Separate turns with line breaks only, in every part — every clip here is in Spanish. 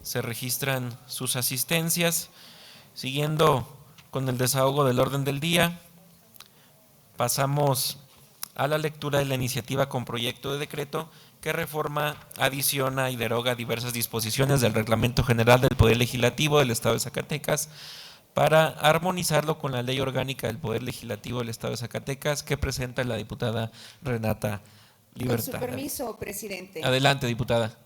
se registran sus asistencias. Siguiendo con el desahogo del orden del día, pasamos a la lectura de la iniciativa con proyecto de decreto que reforma, adiciona y deroga diversas disposiciones del Reglamento General del Poder Legislativo del Estado de Zacatecas para armonizarlo con la Ley Orgánica del Poder Legislativo del Estado de Zacatecas que presenta la diputada Renata Libertad.
Con su permiso, presidente.
Adelante, diputada.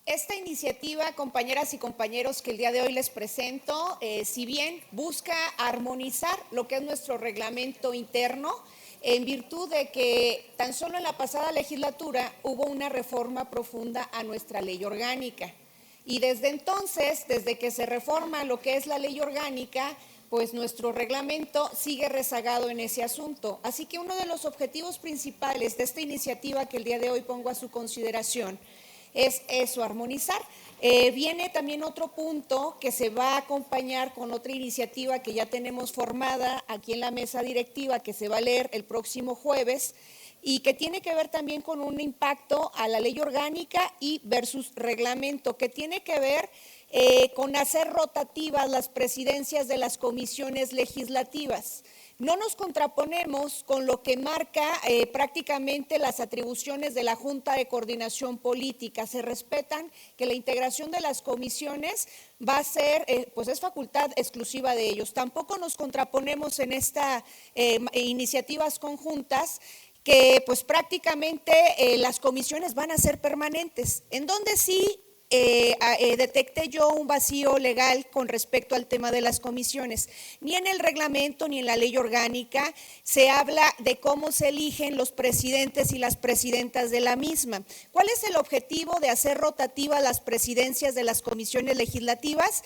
Esta iniciativa, compañeras y compañeros, que el día de hoy les presento, si bien busca armonizar lo que es nuestro reglamento interno, en virtud de que tan solo en la pasada legislatura hubo una reforma profunda a nuestra ley orgánica. Y desde entonces, desde que se reforma lo que es la ley orgánica, pues nuestro reglamento sigue rezagado en ese asunto. Así que uno de los objetivos principales de esta iniciativa que el día de hoy pongo a su consideración es eso, armonizar. Viene también otro punto que se va a acompañar con otra iniciativa que ya tenemos formada aquí en la mesa directiva, que se va a leer el próximo jueves, y que tiene que ver también con un impacto a la ley orgánica y versus reglamento, que tiene que ver con hacer rotativas las presidencias de las comisiones legislativas. No nos contraponemos con lo que marca prácticamente las atribuciones de la Junta de Coordinación Política. Se respetan que la integración de las comisiones va a ser, pues es facultad exclusiva de ellos. Tampoco nos contraponemos en estas iniciativas conjuntas que pues prácticamente las comisiones van a ser permanentes. En donde sí detecté yo un vacío legal con respecto al tema de las comisiones. Ni en el reglamento ni en la ley orgánica se habla de cómo se eligen los presidentes y las presidentas de la misma. ¿Cuál es el objetivo de hacer rotativas las presidencias de las comisiones legislativas?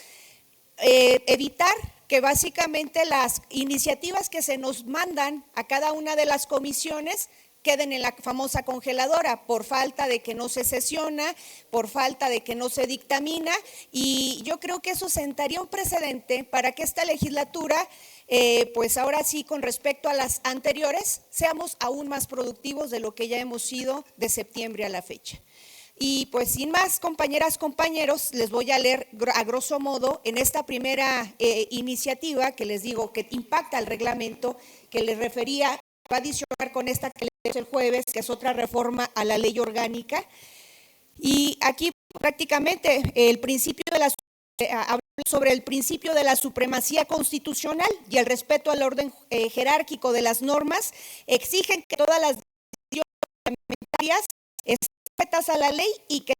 Evitar que básicamente las iniciativas que se nos mandan a cada una de las comisiones queden en la famosa congeladora por falta de que no se sesiona, por falta de que no se dictamina, y yo creo que eso sentaría un precedente para que esta legislatura, pues ahora sí, con respecto a las anteriores, seamos aún más productivos de lo que ya hemos sido de septiembre a la fecha. Y pues sin más, compañeras, compañeros, les voy a leer a grosso modo en esta primera iniciativa que les digo que impacta el reglamento, que les refería, va a adicionar con esta que leemos el jueves, que es otra reforma a la ley orgánica. Y aquí prácticamente el principio de la habla sobre el principio de la supremacía constitucional y el respeto al orden jerárquico de las normas, exigen que todas las decisiones parlamentarias estén sujetas a la ley y que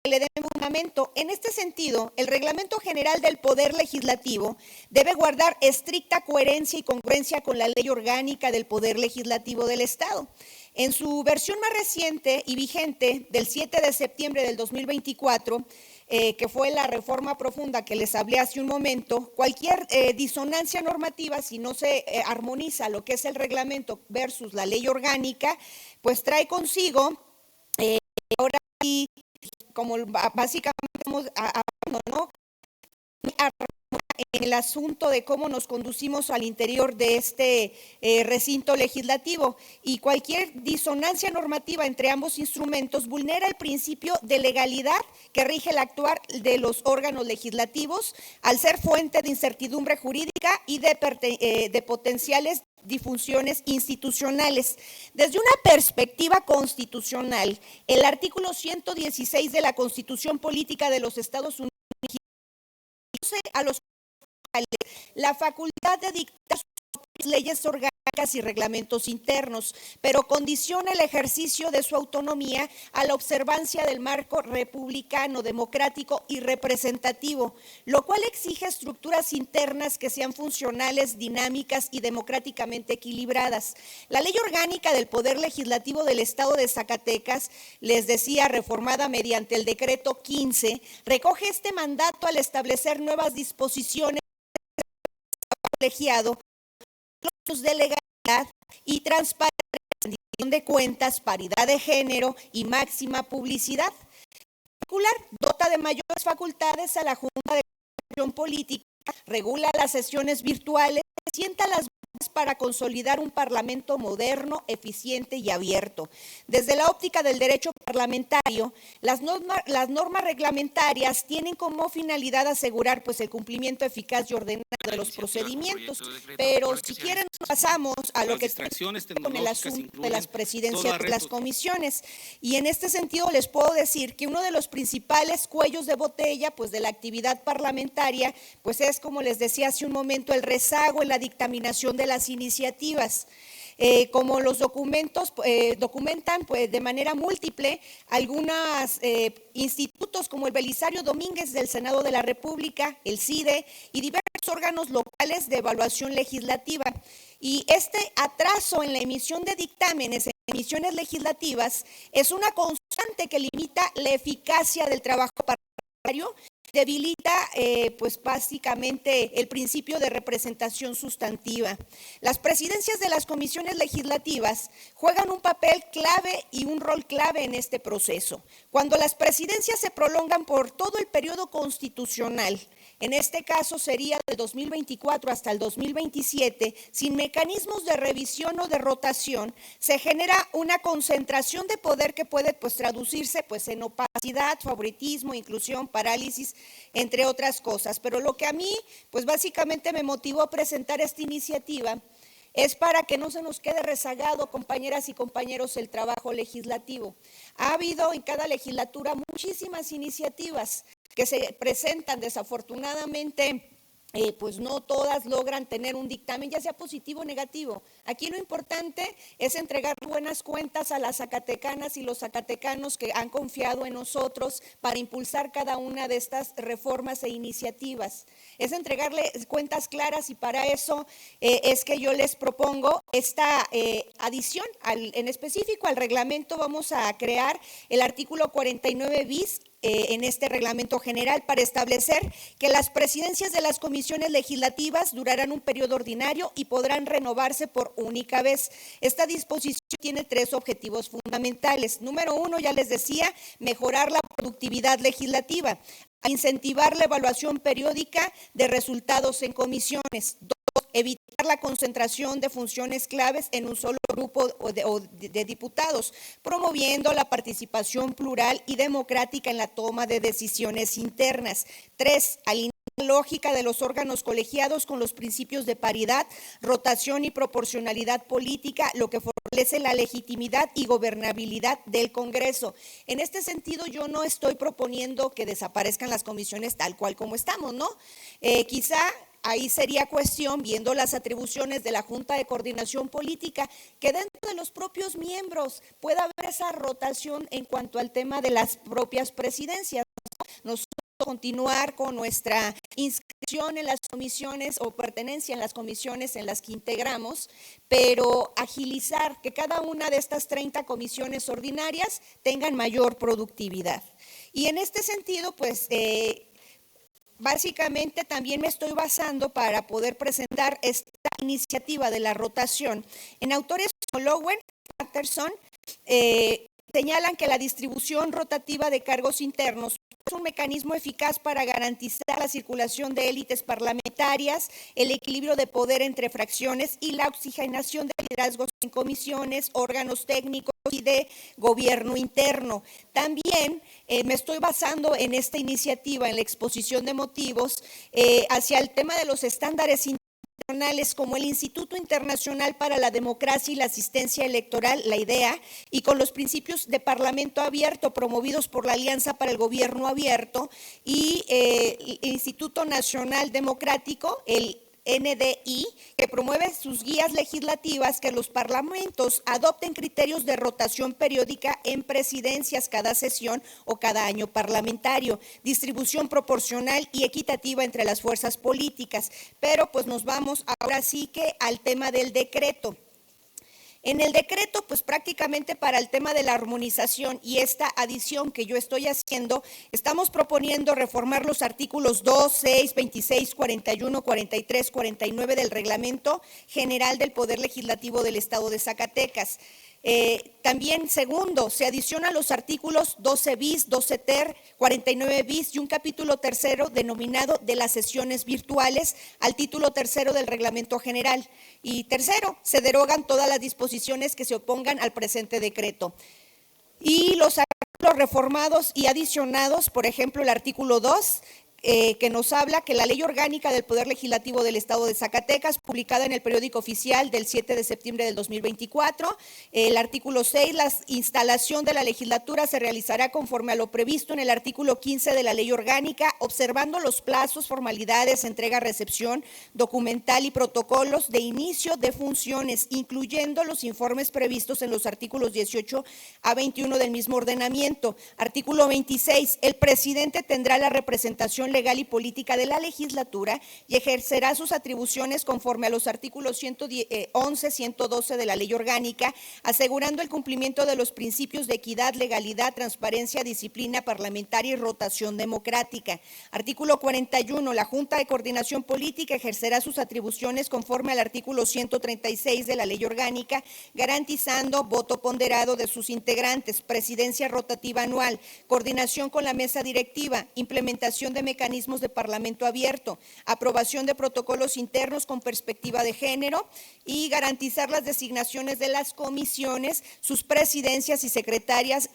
le den fundamento. En este sentido, el Reglamento General del Poder Legislativo debe guardar estricta coherencia y congruencia con la Ley Orgánica del Poder Legislativo del Estado. En su versión más reciente y vigente del 7 de septiembre del 2024, que fue la reforma profunda que les hablé hace un momento, cualquier disonancia normativa, si no se armoniza lo que es el reglamento versus la ley orgánica, pues trae consigo, ahora sí, como básicamente estamos hablando, ¿no?, en el asunto de cómo nos conducimos al interior de este recinto legislativo, y cualquier disonancia normativa entre ambos instrumentos vulnera el principio de legalidad que rige el actuar de los órganos legislativos, al ser fuente de incertidumbre jurídica y de potenciales disfunciones institucionales. Desde una perspectiva constitucional, el artículo 116 de la Constitución Política de los Estados Unidos a los la facultad de dictar sus leyes orgánicas y reglamentos internos, pero condiciona el ejercicio de su autonomía a la observancia del marco republicano, democrático y representativo, lo cual exige estructuras internas que sean funcionales, dinámicas y democráticamente equilibradas. La Ley Orgánica del Poder Legislativo del Estado de Zacatecas, les decía, reformada mediante el decreto 15, recoge este mandato al establecer nuevas disposiciones colegiado, de legalidad y transparencia, rendición de cuentas, paridad de género y máxima publicidad. En particular, dota de mayores facultades a la Junta de Coordinación Política, regula las sesiones virtuales, sienta las para consolidar un parlamento moderno, eficiente y abierto. Desde la óptica del derecho parlamentario, las normas reglamentarias tienen como finalidad asegurar pues el cumplimiento eficaz y ordenado de los procedimientos, pero si quieren nos pasamos a lo que tiene con el asunto de las presidencias de las comisiones, y en este sentido les puedo decir que uno de los principales cuellos de botella pues de la actividad parlamentaria pues es, como les decía hace un momento, el rezago en la dictaminación de las iniciativas. Como los documentos documentan pues, de manera múltiple algunos institutos como el Belisario Domínguez del Senado de la República, el CIDE y diversos órganos locales de evaluación legislativa. Y este atraso en la emisión de dictámenes, en emisiones legislativas, es una constante que limita la eficacia del trabajo parlamentario, debilita pues básicamente el principio de representación sustantiva. Las presidencias de las comisiones legislativas juegan un papel clave y un rol clave en este proceso. Cuando las presidencias se prolongan por todo el periodo constitucional, en este caso sería del 2024 hasta el 2027, sin mecanismos de revisión o de rotación, se genera una concentración de poder que puede pues traducirse pues en opacidad, favoritismo, inclusión, parálisis, entre otras cosas. Pero lo que a mí pues básicamente me motivó a presentar esta iniciativa es para que no se nos quede rezagado, compañeras y compañeros, el trabajo legislativo. Ha habido en cada legislatura muchísimas iniciativas que se presentan, desafortunadamente, pues no todas logran tener un dictamen, ya sea positivo o negativo. Aquí lo importante es entregar buenas cuentas a las zacatecanas y los zacatecanos que han confiado en nosotros para impulsar cada una de estas reformas e iniciativas. Es entregarles cuentas claras, y para eso es que yo les propongo esta adición, en específico al reglamento. Vamos a crear el artículo 49 bis en este reglamento general para establecer que las presidencias de las comisiones legislativas durarán un periodo ordinario y podrán renovarse por única vez. Esta disposición tiene 3 objetivos fundamentales. Número 1, ya les decía, mejorar la productividad legislativa, incentivar la evaluación periódica de resultados en comisiones. 2, evitar la concentración de funciones claves en un solo grupo de diputados, promoviendo la participación plural y democrática en la toma de decisiones internas. 3, alinear la lógica de los órganos colegiados con los principios de paridad, rotación y proporcionalidad política, lo que fortalece la legitimidad y gobernabilidad del Congreso. En este sentido, yo no estoy proponiendo que desaparezcan las comisiones tal cual como estamos, ¿no? Quizá ahí sería cuestión, viendo las atribuciones de la Junta de Coordinación Política, que dentro de los propios miembros pueda haber esa rotación en cuanto al tema de las propias presidencias. Nosotros continuar con nuestra inscripción en las comisiones o pertenencia en las comisiones en las que integramos, pero agilizar que cada una de estas 30 comisiones ordinarias tengan mayor productividad. Y en este sentido, pues, básicamente también me estoy basando para poder presentar esta iniciativa de la rotación en autores como Lowen, Patterson, señalan que la distribución rotativa de cargos internos es un mecanismo eficaz para garantizar la circulación de élites parlamentarias, el equilibrio de poder entre fracciones y la oxigenación de liderazgos en comisiones, órganos técnicos y de gobierno interno. También me estoy basando en esta iniciativa, en la exposición de motivos, hacia el tema de los estándares internacionales como el Instituto Internacional para la Democracia y la Asistencia Electoral, la IDEA, y con los principios de Parlamento Abierto promovidos por la Alianza para el Gobierno Abierto y el Instituto Nacional Democrático, el NDI, que promueve sus guías legislativas que los parlamentos adopten criterios de rotación periódica en presidencias cada sesión o cada año parlamentario, distribución proporcional y equitativa entre las fuerzas políticas. Pero pues nos vamos ahora sí que al tema del decreto. En el decreto, pues prácticamente para el tema de la armonización y esta adición que yo estoy haciendo, estamos proponiendo reformar los artículos 2, 6, 26, 41, 43, 49 del Reglamento General del Poder Legislativo del Estado de Zacatecas. También, segundo, se adicionan los artículos 12 bis, 12 ter, 49 bis y un capítulo tercero denominado de las sesiones virtuales al título tercero del reglamento general. Y tercero, se derogan todas las disposiciones que se opongan al presente decreto. Y los artículos reformados y adicionados, por ejemplo, el artículo 2, que nos habla que la Ley Orgánica del Poder Legislativo del Estado de Zacatecas, publicada en el Periódico Oficial del 7 de septiembre del 2024, el artículo 6, la instalación de la legislatura se realizará conforme a lo previsto en el artículo 15 de la Ley Orgánica, observando los plazos, formalidades, entrega, recepción, documental y protocolos de inicio de funciones, incluyendo los informes previstos en los artículos 18 a 21 del mismo ordenamiento. Artículo 26, el presidente tendrá la representación legal y política de la legislatura y ejercerá sus atribuciones conforme a los artículos 111, 112 de la Ley Orgánica, asegurando el cumplimiento de los principios de equidad, legalidad, transparencia, disciplina parlamentaria y rotación democrática. Artículo 41, la Junta de Coordinación Política ejercerá sus atribuciones conforme al artículo 136 de la Ley Orgánica, garantizando voto ponderado de sus integrantes, presidencia rotativa anual, coordinación con la mesa directiva, implementación de mecanismos de parlamento abierto, aprobación de protocolos internos con perspectiva de género y garantizar las designaciones de las comisiones. Sus presidencias y secretarías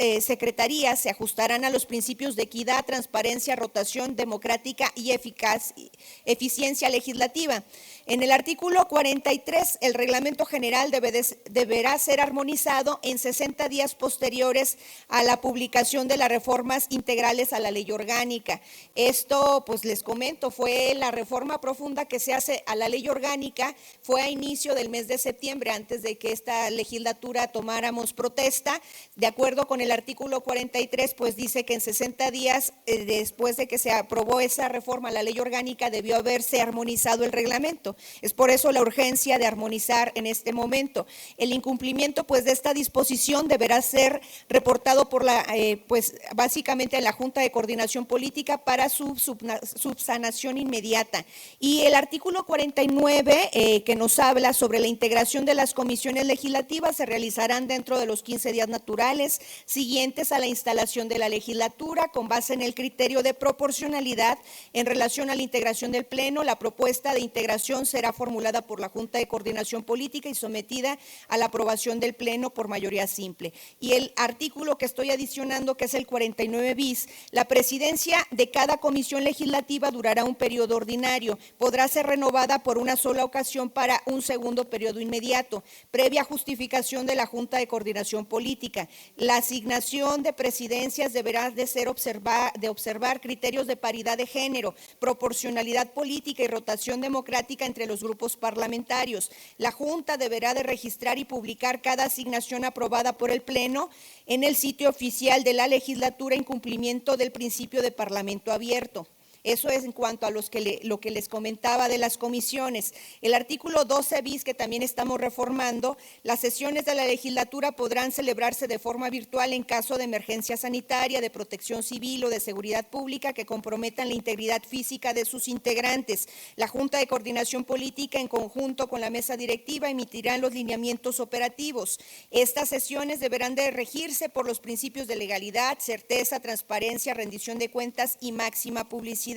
se ajustarán a los principios de equidad, transparencia, rotación democrática y eficiencia legislativa. En el artículo 43, el reglamento general deberá ser armonizado en 60 días posteriores a la publicación de las reformas integrales a la ley orgánica. Esto, pues les comento, fue la reforma profunda que se hace a la ley orgánica, fue a inicio del mes de septiembre, antes de que esta legislatura tomáramos protesta. De acuerdo con el artículo 43, pues dice que en 60 días después de que se aprobó esa reforma a la ley orgánica, debió haberse armonizado el reglamento. Es por eso la urgencia de armonizar en este momento. El incumplimiento, pues, de esta disposición deberá ser reportado por básicamente a la Junta de Coordinación Política para su subsanación inmediata. Y el artículo 49, que nos habla sobre la integración de las comisiones legislativas, se realizarán dentro de los 15 días naturales siguientes a la instalación de la legislatura, con base en el criterio de proporcionalidad en relación a la integración del Pleno. La propuesta de integración será formulada por la Junta de Coordinación Política y sometida a la aprobación del Pleno por mayoría simple. Y el artículo que estoy adicionando, que es el 49 bis, la presidencia de cada comisión legislativa durará un periodo ordinario, podrá ser renovada por una sola ocasión para un segundo periodo inmediato, previa justificación de la Junta de Coordinación Política. La asignación de presidencias deberá de observar criterios de paridad de género, proporcionalidad política y rotación democrática entre los grupos parlamentarios. La Junta deberá de registrar y publicar cada asignación aprobada por el Pleno en el sitio oficial de la legislatura en cumplimiento del principio de parlamento abierto. Eso es en cuanto a lo que les comentaba de las comisiones. El artículo 12 bis, que también estamos reformando, las sesiones de la legislatura podrán celebrarse de forma virtual en caso de emergencia sanitaria, de protección civil o de seguridad pública que comprometan la integridad física de sus integrantes. La Junta de Coordinación Política, en conjunto con la mesa directiva, emitirán los lineamientos operativos. Estas sesiones deberán de regirse por los principios de legalidad, certeza, transparencia, rendición de cuentas y máxima publicidad.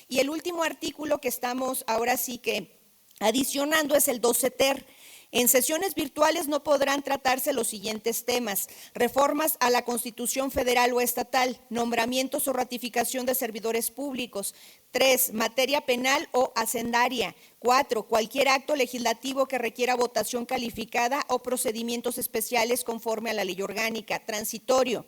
Y el último artículo que estamos ahora sí que adicionando es el 12 ter. En sesiones virtuales no podrán tratarse los siguientes temas: reformas a la Constitución federal o estatal, nombramientos o ratificación de servidores públicos. 3, materia penal o hacendaria. 4, cualquier acto legislativo que requiera votación calificada o procedimientos especiales conforme a la ley orgánica. Transitorio.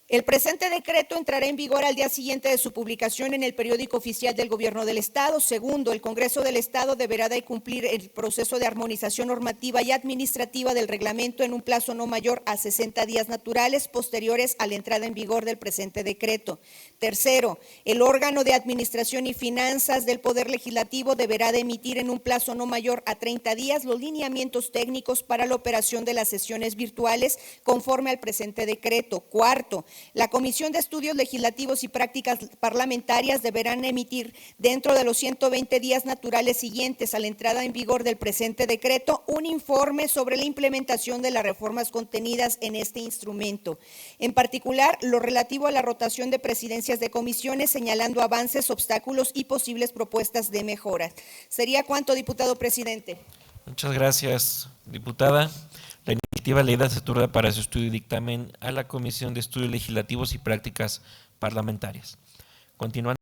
El presente decreto entrará en vigor al día siguiente de su publicación en el Periódico Oficial del Gobierno del Estado. Segundo, el Congreso del Estado deberá de cumplir el proceso de armonización normativa y administrativa del reglamento en un plazo no mayor a 60 días naturales posteriores a la entrada en vigor del presente decreto. Tercero, el órgano de administración y finanzas del Poder Legislativo deberá de emitir en un plazo no mayor a 30 días los lineamientos técnicos para la operación de las sesiones virtuales conforme al presente decreto. Cuarto, La Comisión de Estudios Legislativos y Prácticas Parlamentarias deberán emitir dentro de los 120 días naturales siguientes a la entrada en vigor del presente decreto un informe sobre la implementación de las reformas contenidas en este instrumento. En particular, lo relativo a la rotación de presidencias de comisiones, señalando avances, obstáculos y posibles propuestas de mejoras. ¿Sería cuánto, diputado presidente?
Muchas gracias, diputada. La iniciativa leída se turna para su estudio y dictamen a la Comisión de Estudios Legislativos y Prácticas Parlamentarias. Continuando.